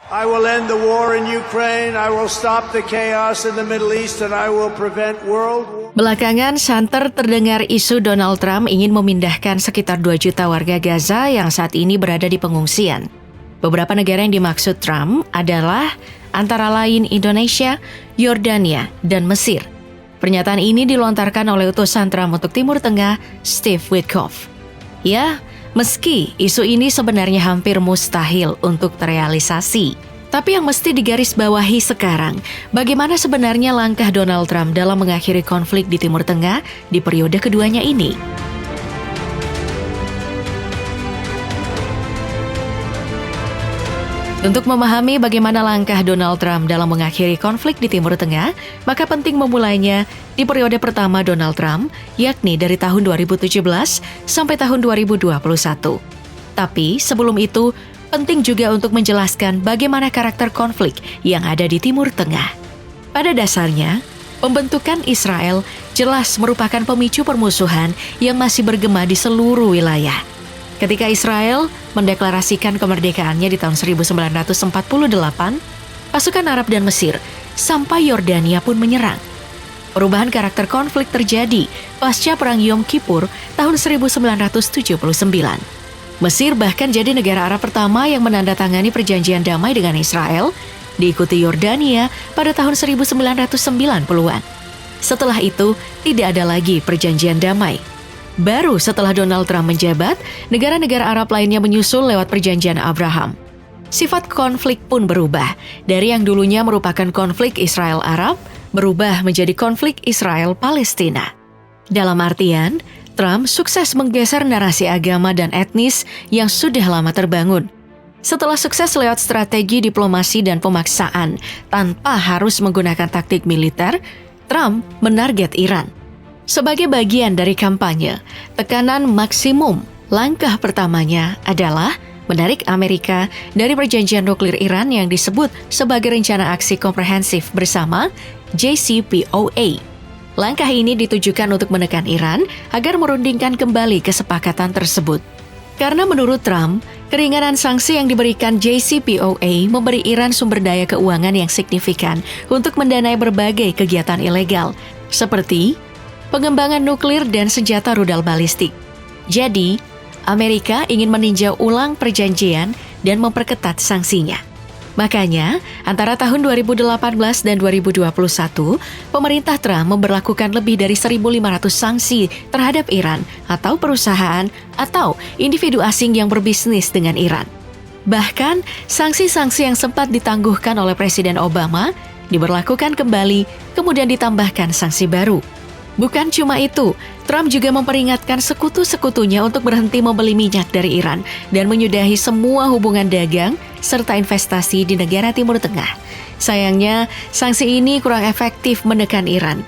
I will end the war in Ukraine, I will stop the chaos in the Middle East, and I will prevent world war. Belakangan santer terdengar isu Donald Trump ingin memindahkan sekitar 2 juta warga Gaza yang saat ini berada di pengungsian. Beberapa negara yang dimaksud Trump adalah antara lain Indonesia, Yordania, dan Mesir. Pernyataan ini dilontarkan oleh utusan Trump untuk Timur Tengah, Steve Witkoff. Ya, meski isu ini sebenarnya hampir mustahil untuk terrealisasi, tapi yang mesti digarisbawahi sekarang, bagaimana sebenarnya langkah Donald Trump dalam mengakhiri konflik di Timur Tengah di periode keduanya ini. Untuk memahami bagaimana langkah Donald Trump dalam mengakhiri konflik di Timur Tengah, maka penting memulainya di periode pertama Donald Trump, yakni dari tahun 2017 sampai tahun 2021. Tapi sebelum itu, penting juga untuk menjelaskan bagaimana karakter konflik yang ada di Timur Tengah. Pada dasarnya, pembentukan Israel jelas merupakan pemicu permusuhan yang masih bergema di seluruh wilayah. Ketika Israel mendeklarasikan kemerdekaannya di tahun 1948, pasukan Arab dan Mesir sampai Yordania pun menyerang. Perubahan karakter konflik terjadi pasca Perang Yom Kippur tahun 1979. Mesir bahkan jadi negara Arab pertama yang menandatangani perjanjian damai dengan Israel, diikuti Yordania pada tahun 1990-an. Setelah itu, tidak ada lagi perjanjian damai. Baru setelah Donald Trump menjabat, negara-negara Arab lainnya menyusul lewat perjanjian Abraham. Sifat konflik pun berubah, dari yang dulunya merupakan konflik Israel-Arab, berubah menjadi konflik Israel-Palestina. Dalam artian, Trump sukses menggeser narasi agama dan etnis yang sudah lama terbangun. Setelah sukses lewat strategi diplomasi dan pemaksaan tanpa harus menggunakan taktik militer, Trump menarget Iran. Sebagai bagian dari kampanye, tekanan maksimum langkah pertamanya adalah menarik Amerika dari perjanjian nuklir Iran yang disebut sebagai Rencana Aksi Komprehensif Bersama JCPOA. Langkah ini ditujukan untuk menekan Iran agar merundingkan kembali kesepakatan tersebut. Karena menurut Trump, keringanan sanksi yang diberikan JCPOA memberi Iran sumber daya keuangan yang signifikan untuk mendanai berbagai kegiatan ilegal, seperti pengembangan nuklir dan senjata rudal balistik. Jadi, Amerika ingin meninjau ulang perjanjian dan memperketat sanksinya. Makanya, antara tahun 2018 dan 2021, pemerintah Trump memberlakukan lebih dari 1.500 sanksi terhadap Iran atau perusahaan atau individu asing yang berbisnis dengan Iran. Bahkan, sanksi-sanksi yang sempat ditangguhkan oleh Presiden Obama diberlakukan kembali, kemudian ditambahkan sanksi baru. Bukan cuma itu, Trump juga memperingatkan sekutu-sekutunya untuk berhenti membeli minyak dari Iran dan menyudahi semua hubungan dagang serta investasi di negara Timur Tengah. Sayangnya, sanksi ini kurang efektif menekan Iran.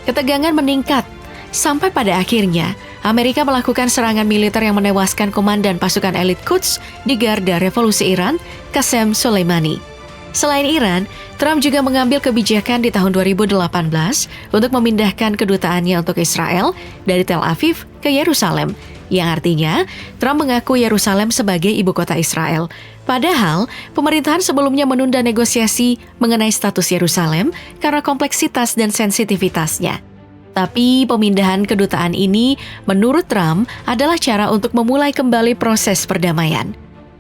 Ketegangan meningkat, sampai pada akhirnya Amerika melakukan serangan militer yang menewaskan komandan pasukan elit Quds di Garda Revolusi Iran, Qasem Soleimani. Selain Iran, Trump juga mengambil kebijakan di tahun 2018 untuk memindahkan kedutaannya untuk Israel dari Tel Aviv ke Yerusalem, yang artinya Trump mengaku Yerusalem sebagai ibu kota Israel. Padahal, pemerintahan sebelumnya menunda negosiasi mengenai status Yerusalem karena kompleksitas dan sensitivitasnya. Tapi pemindahan kedutaan ini, menurut Trump, adalah cara untuk memulai kembali proses perdamaian.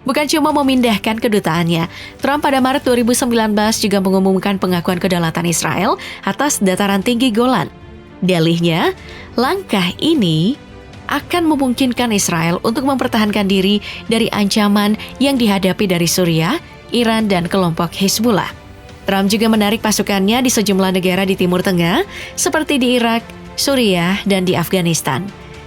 Bukan cuma memindahkan kedutaannya, Trump pada Maret 2019 juga mengumumkan pengakuan kedaulatan Israel atas dataran tinggi Golan. Dalihnya, langkah ini akan memungkinkan Israel untuk mempertahankan diri dari ancaman yang dihadapi dari Suriah, Iran, dan kelompok Hezbollah. Trump juga menarik pasukannya di sejumlah negara di Timur Tengah, seperti di Irak, Suriah, dan di Afghanistan.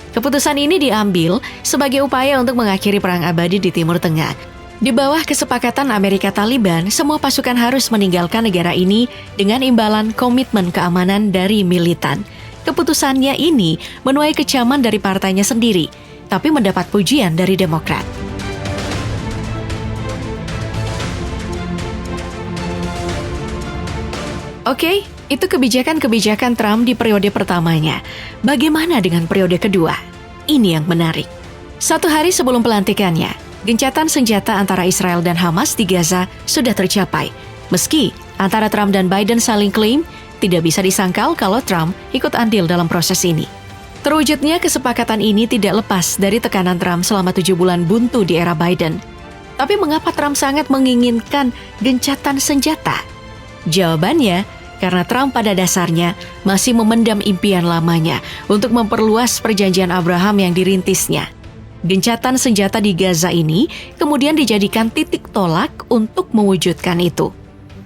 Keputusan ini diambil sebagai upaya untuk mengakhiri perang abadi di Timur Tengah. Di bawah kesepakatan Amerika Taliban, semua pasukan harus meninggalkan negara ini dengan imbalan komitmen keamanan dari militan. Keputusannya ini menuai kecaman dari partainya sendiri, tapi mendapat pujian dari Demokrat. Oke, itu kebijakan-kebijakan Trump di periode pertamanya. Bagaimana dengan periode kedua? Ini yang menarik. 1 hari sebelum pelantikannya, Gencatan senjata antara Israel dan Hamas di Gaza sudah tercapai. Meski antara Trump dan Biden saling klaim, tidak bisa disangkal kalau Trump ikut andil dalam proses ini. Terwujudnya kesepakatan ini tidak lepas dari tekanan Trump selama 7 bulan buntu di era Biden. Tapi mengapa Trump sangat menginginkan gencatan senjata? Jawabannya, karena Trump pada dasarnya masih memendam impian lamanya untuk memperluas perjanjian Abraham yang dirintisnya. Gencatan senjata di Gaza ini kemudian dijadikan titik tolak untuk mewujudkan itu.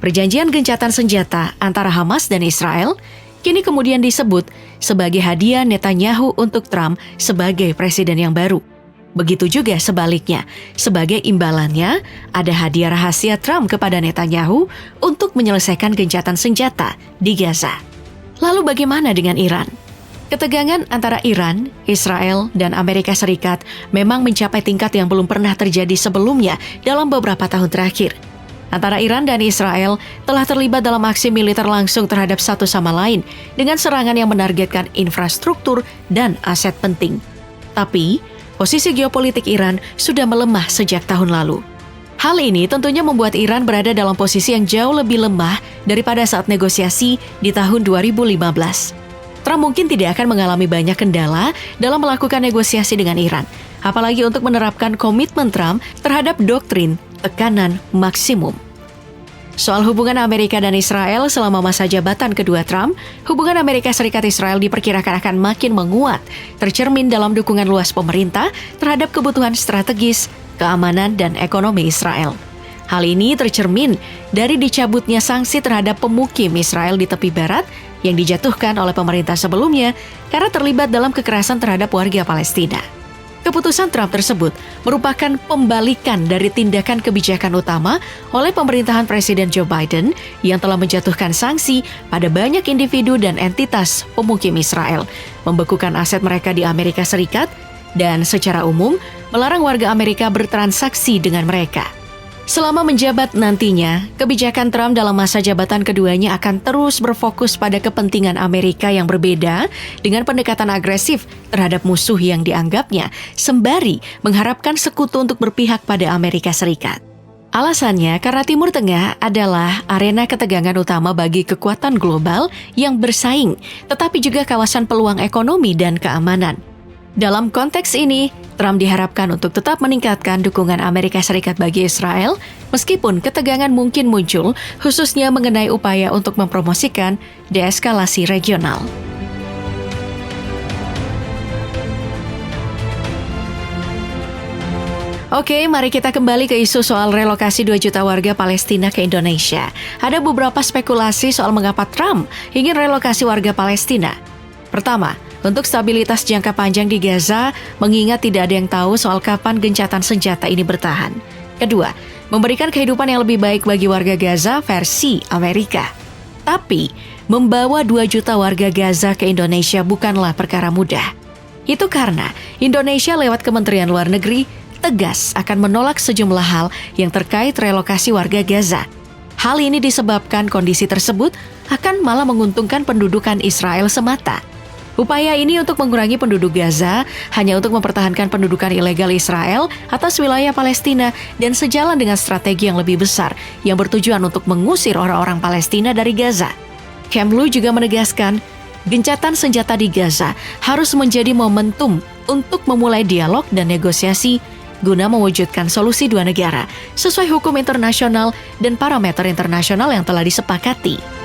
Perjanjian gencatan senjata antara Hamas dan Israel kini kemudian disebut sebagai hadiah Netanyahu untuk Trump sebagai presiden yang baru. Begitu juga sebaliknya, sebagai imbalannya ada hadiah rahasia Trump kepada Netanyahu untuk menyelesaikan gencatan senjata di Gaza. Lalu bagaimana dengan Iran? Ketegangan antara Iran, Israel, dan Amerika Serikat memang mencapai tingkat yang belum pernah terjadi sebelumnya dalam beberapa tahun terakhir. Antara Iran dan Israel telah terlibat dalam aksi militer langsung terhadap satu sama lain dengan serangan yang menargetkan infrastruktur dan aset penting. Tapi, posisi geopolitik Iran sudah melemah sejak tahun lalu. Hal ini tentunya membuat Iran berada dalam posisi yang jauh lebih lemah daripada saat negosiasi di tahun 2015. Trump mungkin tidak akan mengalami banyak kendala dalam melakukan negosiasi dengan Iran, apalagi untuk menerapkan komitmen Trump terhadap doktrin tekanan maksimum. Soal hubungan Amerika dan Israel selama masa jabatan kedua Trump, hubungan Amerika Serikat-Israel diperkirakan akan makin menguat, tercermin dalam dukungan luas pemerintah terhadap kebutuhan strategis, keamanan, dan ekonomi Israel. Hal ini tercermin dari dicabutnya sanksi terhadap pemukim Israel di tepi barat yang dijatuhkan oleh pemerintah sebelumnya karena terlibat dalam kekerasan terhadap warga Palestina. Keputusan Trump tersebut merupakan pembalikan dari tindakan kebijakan utama oleh pemerintahan Presiden Joe Biden yang telah menjatuhkan sanksi pada banyak individu dan entitas pemukim Israel, membekukan aset mereka di Amerika Serikat, dan secara umum melarang warga Amerika bertransaksi dengan mereka. Selama menjabat nantinya, kebijakan Trump dalam masa jabatan keduanya akan terus berfokus pada kepentingan Amerika yang berbeda dengan pendekatan agresif terhadap musuh yang dianggapnya, sembari mengharapkan sekutu untuk berpihak pada Amerika Serikat. Alasannya karena Timur Tengah adalah arena ketegangan utama bagi kekuatan global yang bersaing, tetapi juga kawasan peluang ekonomi dan keamanan. Dalam konteks ini, Trump diharapkan untuk tetap meningkatkan dukungan Amerika Serikat bagi Israel, meskipun ketegangan mungkin muncul, khususnya mengenai upaya untuk mempromosikan deeskalasi regional. Oke, mari kita kembali ke isu soal relokasi 2 juta warga Palestina ke Indonesia. Ada beberapa spekulasi soal mengapa Trump ingin relokasi warga Palestina. Pertama, untuk stabilitas jangka panjang di Gaza, mengingat tidak ada yang tahu soal kapan gencatan senjata ini bertahan. Kedua, memberikan kehidupan yang lebih baik bagi warga Gaza versi Amerika. Tapi, membawa 2 juta warga Gaza ke Indonesia bukanlah perkara mudah. Itu karena Indonesia lewat Kementerian Luar Negeri tegas akan menolak sejumlah hal yang terkait relokasi warga Gaza. Hal ini disebabkan kondisi tersebut akan malah menguntungkan pendudukan Israel semata. Upaya ini untuk mengurangi penduduk Gaza hanya untuk mempertahankan pendudukan ilegal Israel atas wilayah Palestina dan sejalan dengan strategi yang lebih besar yang bertujuan untuk mengusir orang-orang Palestina dari Gaza. Kemlu juga menegaskan, gencatan senjata di Gaza harus menjadi momentum untuk memulai dialog dan negosiasi guna mewujudkan solusi dua negara sesuai hukum internasional dan parameter internasional yang telah disepakati.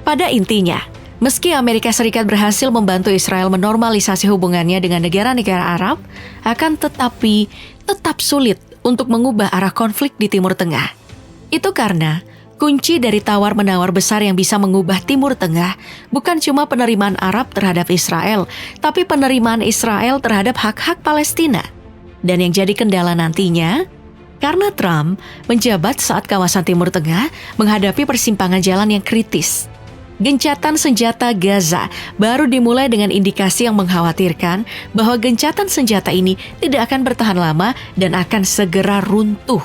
Pada intinya, meski Amerika Serikat berhasil membantu Israel menormalisasi hubungannya dengan negara-negara Arab, akan tetapi tetap sulit untuk mengubah arah konflik di Timur Tengah. Itu karena kunci dari tawar-menawar besar yang bisa mengubah Timur Tengah bukan cuma penerimaan Arab terhadap Israel, tapi penerimaan Israel terhadap hak-hak Palestina. Dan yang jadi kendala nantinya, karena Trump menjabat saat kawasan Timur Tengah menghadapi persimpangan jalan yang kritis. Gencatan senjata Gaza baru dimulai dengan indikasi yang mengkhawatirkan bahwa gencatan senjata ini tidak akan bertahan lama dan akan segera runtuh.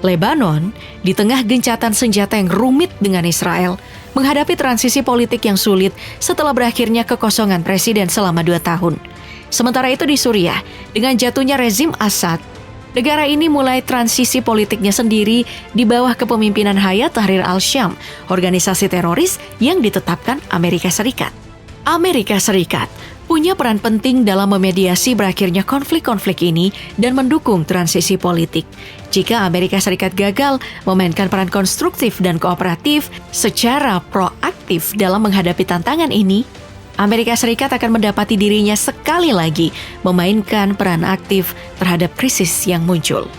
Lebanon, di tengah gencatan senjata yang rumit dengan Israel, menghadapi transisi politik yang sulit setelah berakhirnya kekosongan presiden selama 2 tahun. Sementara itu di Suriah, dengan jatuhnya rezim Assad, negara ini mulai transisi politiknya sendiri di bawah kepemimpinan Hayat Tahrir al-Syam, organisasi teroris yang ditetapkan Amerika Serikat. Amerika Serikat punya peran penting dalam memediasi berakhirnya konflik-konflik ini dan mendukung transisi politik. Jika Amerika Serikat gagal memainkan peran konstruktif dan kooperatif secara proaktif dalam menghadapi tantangan ini, Amerika Serikat akan mendapati dirinya sekali lagi memainkan peran aktif terhadap krisis yang muncul.